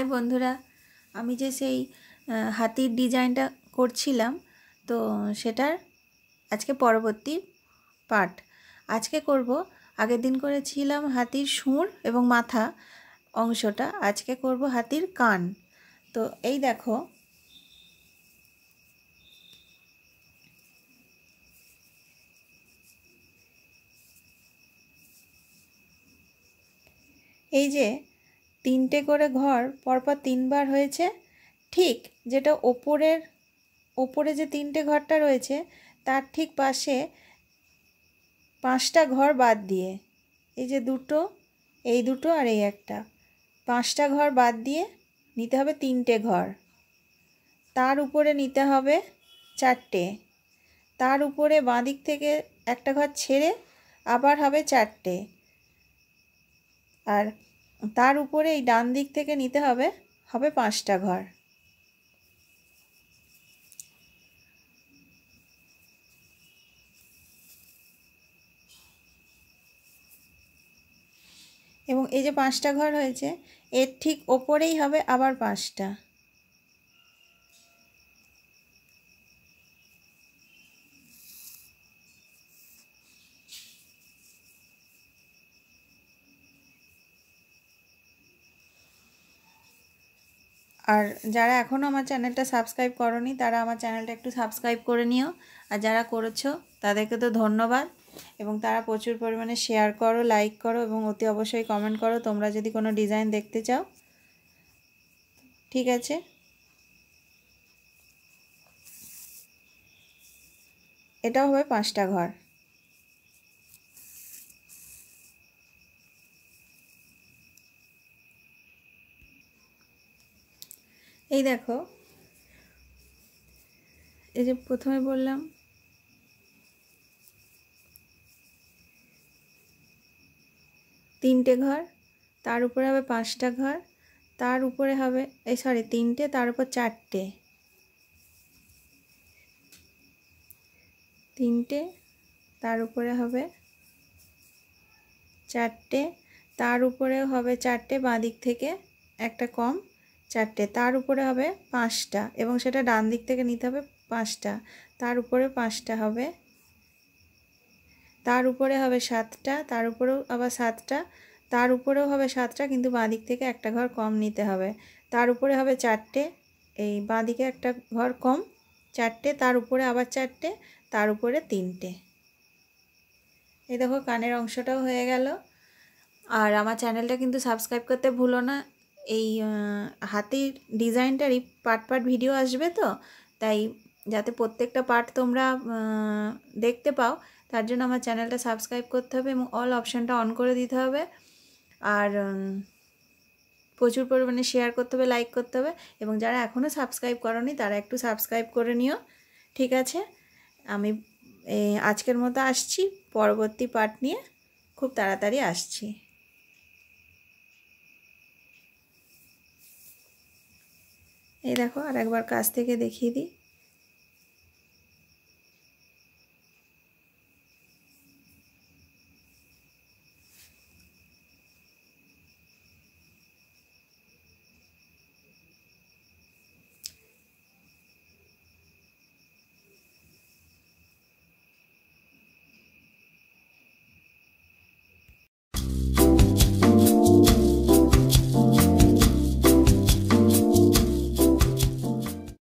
High বন্ধুরা, আমি যে সেই হাতির ডিজাইনটা করছিলাম, তো সেটার আজকে পরবর্তী পার্ট আজকে করব। আগের দিন করেছিলাম হাতির শুঁড় এবং মাথা অংশটা, আজকে করব হাতির কান। তো এই দেখো, এই যে তিনটে করে ঘর পরপর তিনবার হয়েছে, ঠিক যেটা ওপরে যে তিনটে ঘরটা রয়েছে তার ঠিক পাশে পাঁচটা ঘর বাদ দিয়ে, এই যে দুটো, এই দুটো আর এই একটা, পাঁচটা ঘর বাদ দিয়ে নিতে হবে তিনটে ঘর। তার উপরে নিতে হবে চারটে, তার উপরে বাঁদিক থেকে একটা ঘর ছেড়ে আবার হবে চারটে, আর তার উপরে এই ডান দিক থেকে নিতে হবে পাঁচটা ঘর। এবং এই যে পাঁচটা ঘর হয়েছে, এর ঠিক ওপরেই হবে আবার পাঁচটা। আর যারা এখনও আমার চ্যানেলটা সাবস্ক্রাইব করোনি তারা আমার চ্যানেলটা একটু সাবস্ক্রাইব করে নিও, আর যারা করেছো তাদেরকে তো ধন্যবাদ। এবং তারা প্রচুর পরিমাণে শেয়ার করো, লাইক করো এবং অতি অবশ্যই কমেন্ট করো তোমরা যদি কোনো ডিজাইন দেখতে চাও। ঠিক আছে, এটাও হবে পাঁচটা ঘর। এই দেখো, এই যে প্রথমে বললাম তিনটে ঘর, তার উপরে হবে পাঁচটা ঘর, তার উপরে হবে তিনটে, তার উপর চারটে, তিনটে, তার উপরে হবে চারটে, তার উপরেও হবে চারটে, বাঁদিক থেকে একটা কম, চারটে, তার উপরে হবে পাঁচটা এবং সেটা ডান দিক থেকে নিতে হবে পাঁচটা, তার উপরে পাঁচটা হবে, তার উপরে হবে সাতটা, তার উপরেও আবার সাতটা, তার উপরেও হবে সাতটা কিন্তু বাঁদিক থেকে একটা ঘর কম নিতে হবে, তার উপরে হবে চারটে, এই বাঁদিকে একটা ঘর কম, চারটে, তার উপরে আবার চারটে, তার উপরে তিনটে। এই দেখো কানের অংশটাও হয়ে গেল। আর আমার চ্যানেলটা কিন্তু সাবস্ক্রাইব করতে ভুলো না। এই হাতির ডিজাইনটারই পার্ট ভিডিও আসবে, তো তাই যাতে প্রত্যেকটা পার্ট তোমরা দেখতে পাও তার জন্য আমার চ্যানেলটা সাবস্ক্রাইব করতে হবে এবং অল অপশানটা অন করে দিতে হবে। আর প্রচুর পরিমাণে শেয়ার করতে হবে, লাইক করতে হবে এবং যারা এখনও সাবস্ক্রাইব করোনি তারা একটু সাবস্ক্রাইব করে নিও। ঠিক আছে, আমি আজকের মতো আসছি, পরবর্তী পার্ট নিয়ে খুব তাড়াতাড়ি আসছি। এই দেখো, আর একবার কাছ থেকে দেখিয়ে দিই।